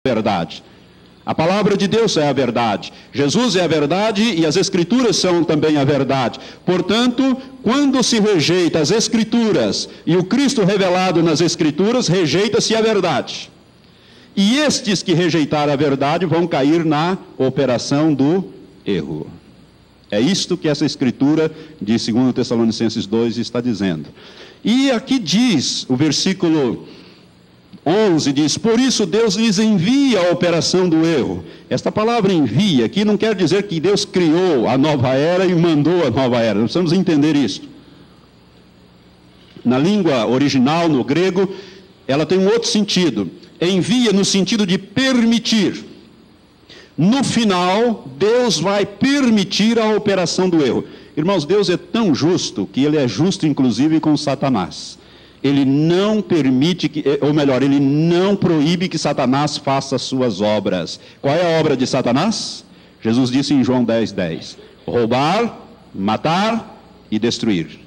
verdade. A palavra de Deus é a verdade. Jesus é a verdade e as Escrituras são também a verdade. Portanto, quando se rejeita as Escrituras e o Cristo revelado nas Escrituras, rejeita-se a verdade. E estes que rejeitaram a verdade vão cair na operação do erro. É isto que essa Escritura de 2 Tessalonicenses 2 está dizendo. E aqui diz, o versículo 11 diz: por isso Deus lhes envia a operação do erro. Esta palavra envia aqui não quer dizer que Deus criou a nova era e mandou a nova era. Nós precisamos entender isto. Na língua original, no grego, ela tem um outro sentido. Envia no sentido de permitir. No final, Deus vai permitir a operação do erro. Irmãos, Deus é tão justo que Ele é justo inclusive com Satanás. Ele não permite, ou melhor, Ele não proíbe que Satanás faça as suas obras. Qual é a obra de Satanás? Jesus disse em João 10:10: roubar, matar e destruir.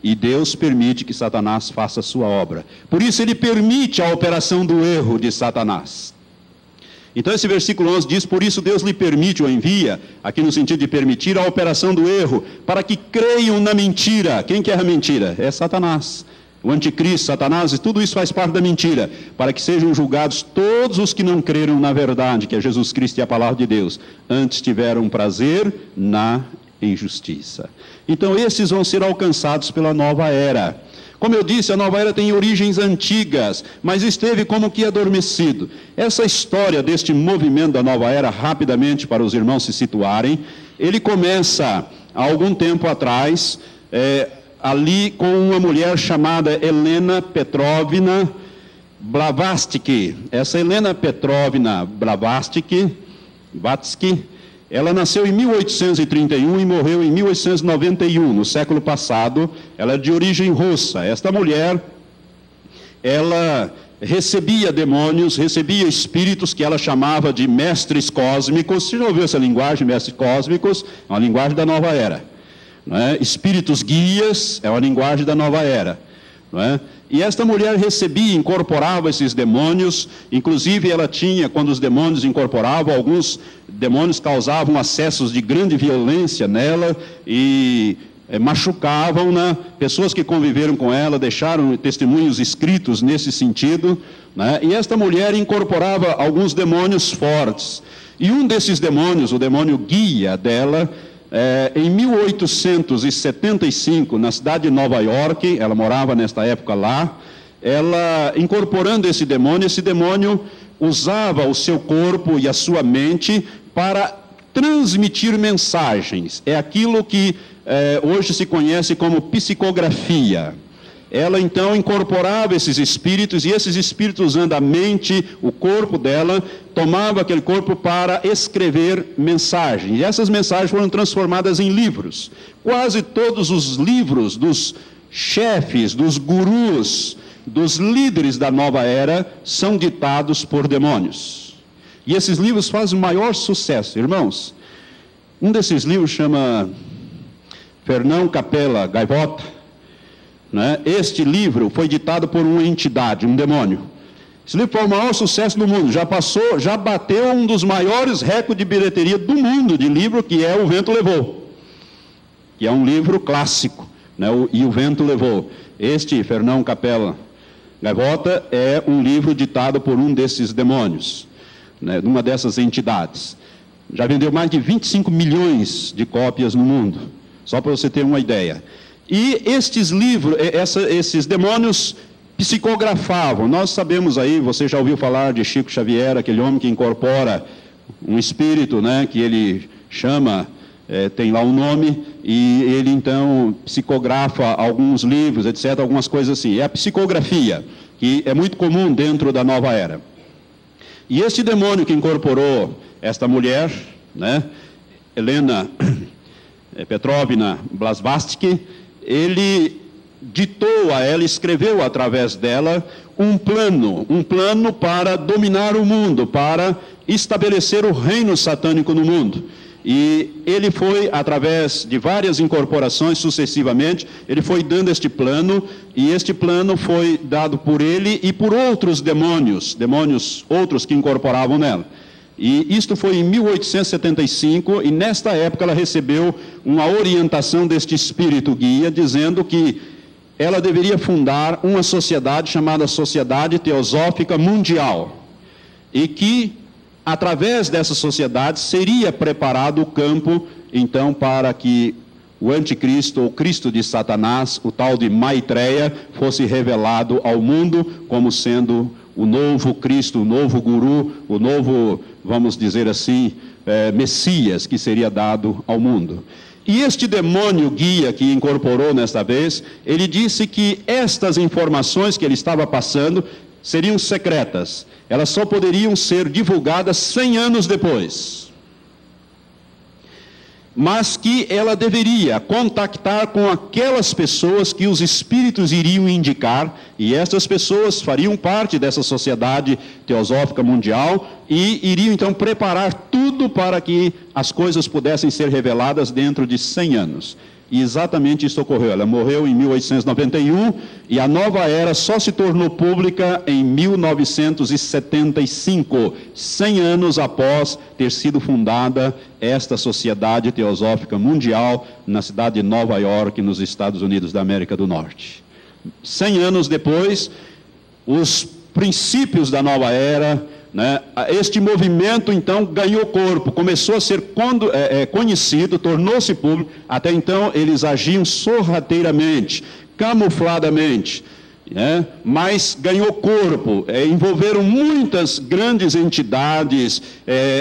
E Deus permite que Satanás faça a sua obra. Por isso Ele permite a operação do erro de Satanás. Então esse versículo 11 diz: por isso Deus lhe permite ou envia, aqui no sentido de permitir, a operação do erro, para que creiam na mentira. Quem que é a mentira? É Satanás. O anticristo, Satanás, e tudo isso faz parte da mentira, para que sejam julgados todos os que não creram na verdade, que é Jesus Cristo e a palavra de Deus, antes tiveram prazer na injustiça. Então esses vão ser alcançados pela nova era. Como eu disse, a nova era tem origens antigas, mas esteve como que adormecido. Essa história deste movimento da nova era, rapidamente para os irmãos se situarem, ele começa há algum tempo atrás, ali com uma mulher chamada Helena Petrovna Blavatsky. Essa Helena Petrovna Blavatsky, ela nasceu em 1831 e morreu em 1891, no século passado. Ela é de origem russa. Esta mulher, ela recebia demônios, recebia espíritos que ela chamava de mestres cósmicos. Você já ouviu essa linguagem, mestres cósmicos? É uma linguagem da nova era. Não é? Espíritos guias é uma linguagem da nova era. Não é? E esta mulher recebia, incorporava esses demônios. Inclusive ela tinha, quando os demônios incorporavam, alguns demônios causavam acessos de grande violência nela e machucavam-na. Pessoas que conviveram com ela deixaram testemunhos escritos nesse sentido, né? E esta mulher incorporava alguns demônios fortes. E um desses demônios, o demônio guia dela, em 1875, na cidade de Nova York, ela morava nesta época lá, ela incorporando esse demônio usava o seu corpo e a sua mente para transmitir mensagens. É aquilo que hoje se conhece como psicografia. Ela então incorporava esses espíritos, e esses espíritos, usando a mente, o corpo dela, tomava aquele corpo para escrever mensagens. E essas mensagens foram transformadas em livros. Quase todos os livros dos chefes, dos gurus, dos líderes da nova era são ditados por demônios. E esses livros fazem o maior sucesso, irmãos. Um desses livros chama Fernão Capella Gaivota. Né? Este livro foi ditado por uma entidade, um demônio. Esse livro foi o maior sucesso do mundo. Já bateu um dos maiores recordes de bilheteria do mundo de livro, que é O Vento Levou, que é um livro clássico, né? E O Vento Levou. Este Fernão Capella Gaivota é um livro ditado por um desses demônios, né? Uma dessas entidades. Já vendeu mais de 25 milhões de cópias no mundo, só para você ter uma ideia. E estes livros, esses demônios psicografavam. Nós sabemos aí, você já ouviu falar de Chico Xavier, aquele homem que incorpora um espírito, né, que ele chama, tem lá um nome, e ele então psicografa alguns livros, etc., algumas coisas assim. É a psicografia, que é muito comum dentro da nova era. E este demônio que incorporou esta mulher, né, Helena Petrovna Blavatsky, ele ditou a ela, escreveu através dela um plano para dominar o mundo, para estabelecer o reino satânico no mundo. E ele foi, através de várias incorporações sucessivamente, ele foi dando este plano, e este plano foi dado por ele e por outros demônios outros que incorporavam nela. E isto foi em 1875, e nesta época ela recebeu uma orientação deste espírito guia, dizendo que ela deveria fundar uma sociedade chamada Sociedade Teosófica Mundial, e que, através dessa sociedade, seria preparado o campo, então, para que o anticristo, ou Cristo de Satanás, o tal de Maitreya, fosse revelado ao mundo como sendo o novo Cristo, o novo guru, o novo, vamos dizer assim, Messias, que seria dado ao mundo. E este demônio guia que incorporou nesta vez, ele disse que estas informações que ele estava passando seriam secretas. Elas só poderiam ser divulgadas 100 anos depois. Mas que ela deveria contactar com aquelas pessoas que os espíritos iriam indicar, e essas pessoas fariam parte dessa sociedade teosófica mundial e iriam então preparar tudo para que as coisas pudessem ser reveladas dentro de 100 anos. E exatamente isso ocorreu. Ela morreu em 1891 e a nova era só se tornou pública em 1975, 100 anos após ter sido fundada esta Sociedade Teosófica Mundial na cidade de Nova York, nos Estados Unidos da América do Norte. 100 anos depois, os princípios da nova era, este movimento então ganhou corpo, começou a ser conhecido, tornou-se público. Até então eles agiam sorrateiramente, camufladamente, mas ganhou corpo, envolveram muitas grandes entidades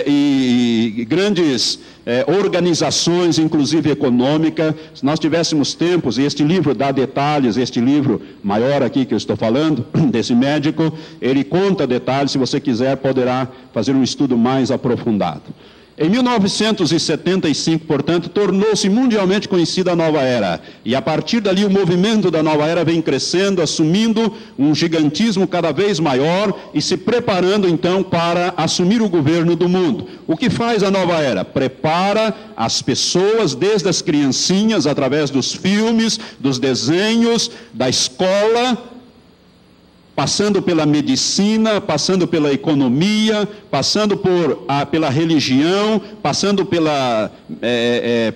e grandes organizações, inclusive econômica. Se nós tivéssemos tempos, e este livro dá detalhes, este livro maior aqui que eu estou falando, desse médico, ele conta detalhes, se você quiser poderá fazer um estudo mais aprofundado. Em 1975, portanto, tornou-se mundialmente conhecida a nova era. E a partir dali o movimento da nova era vem crescendo, assumindo um gigantismo cada vez maior e se preparando então para assumir o governo do mundo. O que faz a nova era? Prepara as pessoas, desde as criancinhas, através dos filmes, dos desenhos, da escola, passando pela medicina, passando pela economia, passando pela religião, passando pela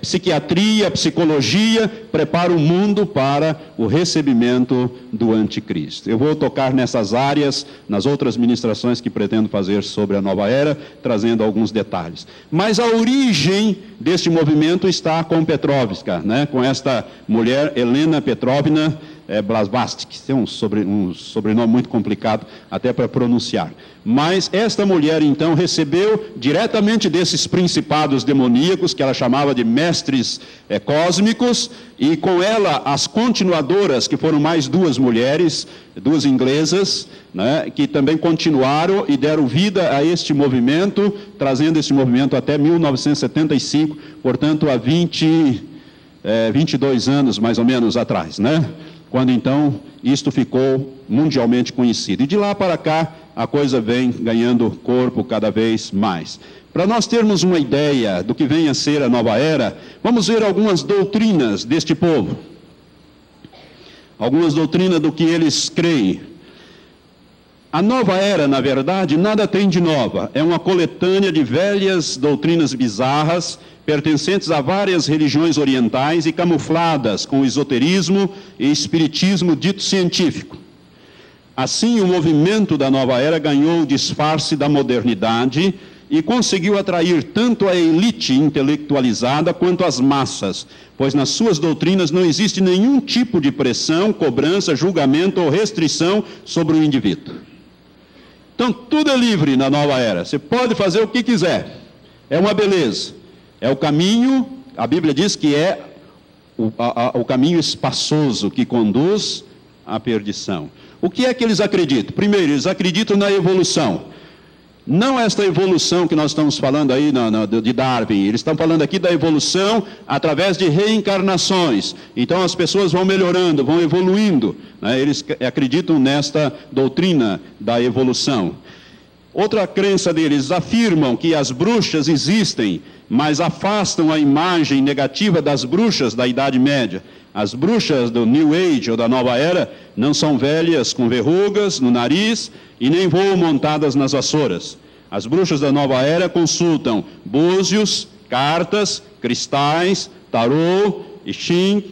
psiquiatria, psicologia, prepara o mundo para o recebimento do anticristo. Eu vou tocar nessas áreas, nas outras ministrações que pretendo fazer sobre a nova era, trazendo alguns detalhes. Mas a origem deste movimento está com Petrovska, com esta mulher, Helena Petrovna Blavatsky, tem um sobrenome muito complicado até para pronunciar. Mas esta mulher então recebeu diretamente desses principados demoníacos, que ela chamava de mestres cósmicos, e com ela as continuadoras, que foram mais duas mulheres, duas inglesas, que também continuaram e deram vida a este movimento, trazendo esse movimento até 1975, portanto há 22 anos mais ou menos atrás, quando então isto ficou mundialmente conhecido. E de lá para cá a coisa vem ganhando corpo cada vez mais. Para nós termos uma ideia do que vem a ser a nova era, vamos ver algumas doutrinas deste povo. Algumas doutrinas do que eles creem. A nova era, na verdade, nada tem de nova. É uma coletânea de velhas doutrinas bizarras, pertencentes a várias religiões orientais e camufladas com o esoterismo e espiritismo dito científico. Assim, o movimento da nova era ganhou o disfarce da modernidade e conseguiu atrair tanto a elite intelectualizada quanto as massas, pois nas suas doutrinas não existe nenhum tipo de pressão, cobrança, julgamento ou restrição sobre o indivíduo. Então, tudo é livre na nova era, você pode fazer o que quiser, é uma beleza. É o caminho, a Bíblia diz que é o caminho espaçoso que conduz à perdição. O que é que eles acreditam? Primeiro, eles acreditam na evolução. Não esta evolução que nós estamos falando aí de Darwin, eles estão falando aqui da evolução através de reencarnações. Então as pessoas vão melhorando, vão evoluindo, Eles acreditam nesta doutrina da evolução. Outra crença deles, afirmam que as bruxas existem, mas afastam a imagem negativa das bruxas da Idade Média. As bruxas do New Age ou da Nova Era não são velhas com verrugas no nariz e nem voam montadas nas vassouras. As bruxas da Nova Era consultam búzios, cartas, cristais, tarô, I Ching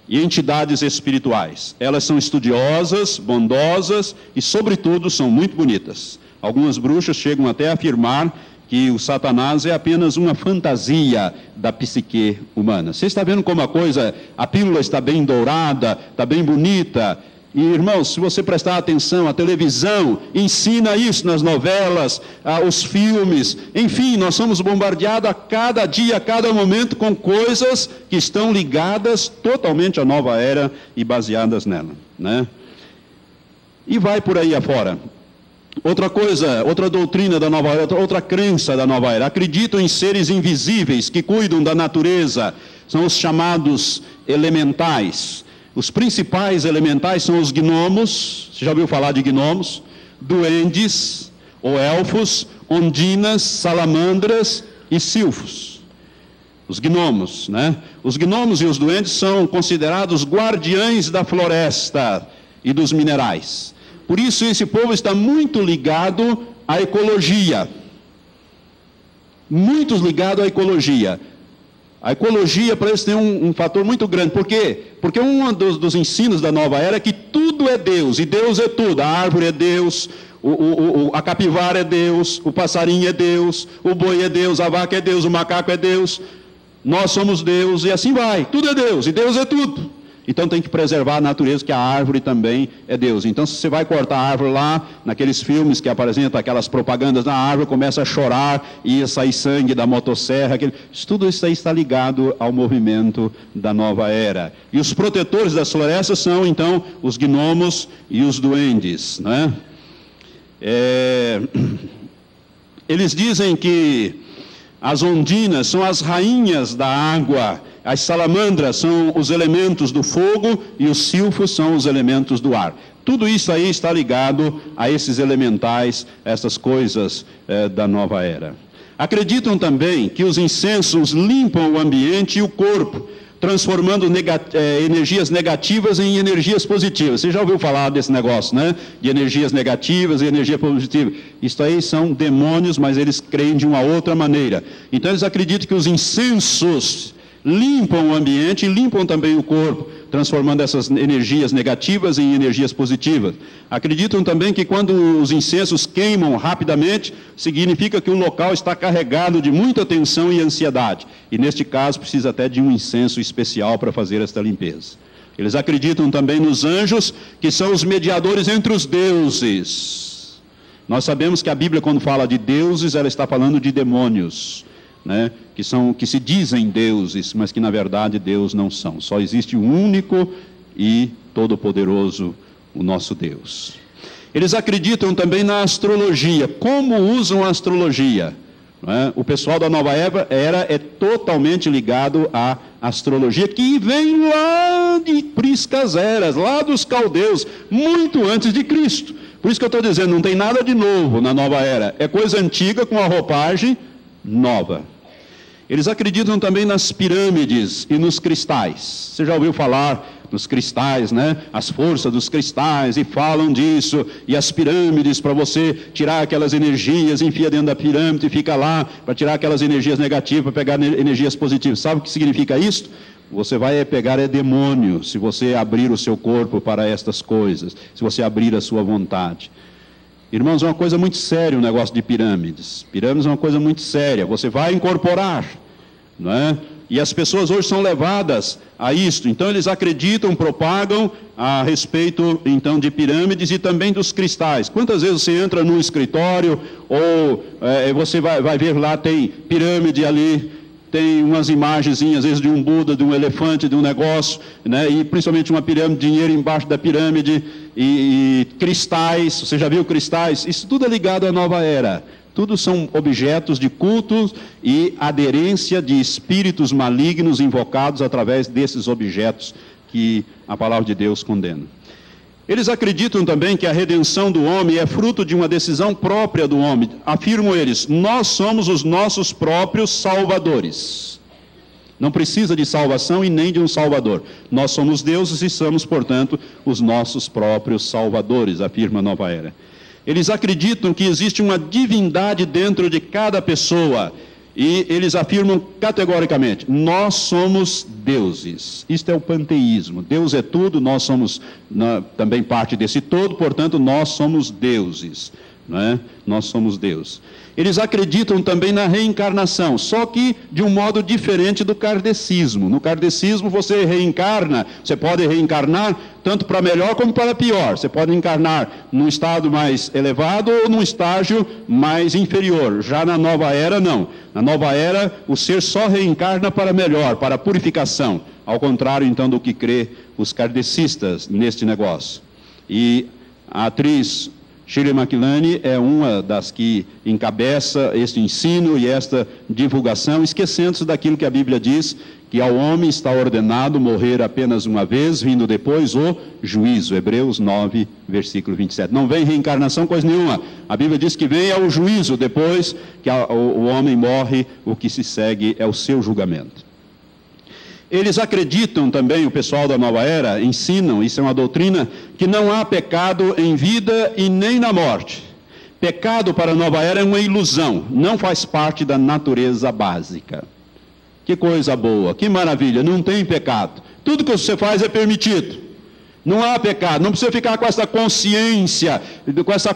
e entidades espirituais. Elas são estudiosas, bondosas e, sobretudo, são muito bonitas. Algumas bruxas chegam até a afirmar que o Satanás é apenas uma fantasia da psique humana. Você está vendo como a pílula está bem dourada, está bem bonita. E, irmãos, se você prestar atenção, a televisão ensina isso nas novelas, os filmes, enfim, nós somos bombardeados a cada dia, a cada momento com coisas que estão ligadas totalmente à nova era e baseadas nela, né? E vai por aí afora. Outra coisa, outra doutrina da nova era, outra crença da nova era, acreditam em seres invisíveis que cuidam da natureza, são os chamados elementais. Os principais elementais são os gnomos, você já ouviu falar de gnomos? Duendes, ou elfos, ondinas, salamandras e silfos. Os gnomos, né? Os gnomos e os duendes são considerados guardiães da floresta e dos minerais. Por isso esse povo está muito ligado à ecologia. Muito ligado à ecologia. A ecologia para eles tem um fator muito grande. Por quê? Porque um dos ensinos da nova era é que tudo é Deus, e Deus é tudo. A árvore é Deus, a capivara é Deus, o passarinho é Deus, o boi é Deus, a vaca é Deus, o macaco é Deus. Nós somos Deus, e assim vai. Tudo é Deus, e Deus é tudo. Então tem que preservar a natureza, que a árvore também é Deus. Então se você vai cortar a árvore lá, naqueles filmes que apresentam aquelas propagandas na árvore, começa a chorar e sair sangue da motosserra. Tudo isso aí está ligado ao movimento da nova era. E os protetores das florestas são então os gnomos e os duendes, né? Eles dizem que as ondinas são as rainhas da água, as salamandras são os elementos do fogo e os silfos são os elementos do ar. Tudo isso aí está ligado a esses elementais, essas coisas da nova era. Acreditam também que os incensos limpam o ambiente e o corpo, transformando energias negativas em energias positivas. Você já ouviu falar desse negócio, né? De energias negativas e energia positiva. Isso aí são demônios, mas eles creem de uma outra maneira. Então eles acreditam que os incensos limpam o ambiente e limpam também o corpo, transformando essas energias negativas em energias positivas. Acreditam também que quando os incensos queimam rapidamente, significa que o local está carregado de muita tensão e ansiedade. E neste caso precisa até de um incenso especial para fazer esta limpeza. Eles acreditam também nos anjos, que são os mediadores entre os deuses. Nós sabemos que a Bíblia, quando fala de deuses, ela está falando de demônios, né? Que se dizem deuses, mas que na verdade Deus não são. Só existe um único e todo-poderoso, o nosso Deus. Eles acreditam também na astrologia. Como usam a astrologia? Não é? O pessoal da nova era é totalmente ligado à astrologia, que vem lá de priscas eras, lá dos caldeus, muito antes de Cristo. Por isso que eu estou dizendo, não tem nada de novo na nova era. É coisa antiga com a roupagem nova. Eles acreditam também nas pirâmides e nos cristais. Você já ouviu falar nos cristais, né? As forças dos cristais, e falam disso. E as pirâmides, para você tirar aquelas energias, enfia dentro da pirâmide e fica lá, para tirar aquelas energias negativas, para pegar energias positivas. Sabe o que significa isso? Você vai pegar demônio, se você abrir o seu corpo para estas coisas, se você abrir a sua vontade. Irmãos, é uma coisa muito séria o negócio de pirâmides. Pirâmides é uma coisa muito séria. Você vai incorporar, não é? E as pessoas hoje são levadas a isto. Então eles acreditam, propagam a respeito então de pirâmides e também dos cristais. Quantas vezes você entra num escritório ou você vai ver lá, tem pirâmide ali, tem umas imagenzinhas, às vezes de um Buda, de um elefante, de um negócio, né? E principalmente uma pirâmide, dinheiro embaixo da pirâmide, e cristais. Você já viu cristais? Isso tudo é ligado à nova era. Tudo são objetos de culto e aderência de espíritos malignos invocados através desses objetos que a palavra de Deus condena. Eles acreditam também que a redenção do homem é fruto de uma decisão própria do homem. Afirmam eles, nós somos os nossos próprios salvadores. Não precisa de salvação e nem de um salvador. Nós somos deuses e somos, portanto, os nossos próprios salvadores, afirma a Nova Era. Eles acreditam que existe uma divindade dentro de cada pessoa. E eles afirmam categoricamente, nós somos deuses. Isto é o panteísmo. Deus é tudo, nós somos também parte desse todo, portanto, nós somos deuses. Não é? Nós somos Deus. Eles acreditam também na reencarnação, só que de um modo diferente do kardecismo. No kardecismo você reencarna, você pode reencarnar tanto para melhor como para pior. Você pode encarnar num estado mais elevado ou num estágio mais inferior. Já na Nova Era, não. Na Nova Era, o ser só reencarna para melhor, para purificação. Ao contrário, então, do que crê os kardecistas neste negócio. E a atriz Shirley MacLaine é uma das que encabeça este ensino e esta divulgação, esquecendo-se daquilo que a Bíblia diz, que ao homem está ordenado morrer apenas uma vez, vindo depois o juízo. Hebreus 9, versículo 27. Não vem reencarnação coisa nenhuma. A Bíblia diz que vem o juízo, depois que o homem morre, o que se segue é o seu julgamento. Eles acreditam também, o pessoal da Nova Era, ensinam, isso é uma doutrina, que não há pecado em vida e nem na morte. Pecado para a Nova Era é uma ilusão, não faz parte da natureza básica. Que coisa boa, que maravilha, não tem pecado. Tudo que você faz é permitido. Não há pecado, não precisa ficar com essa consciência, com essa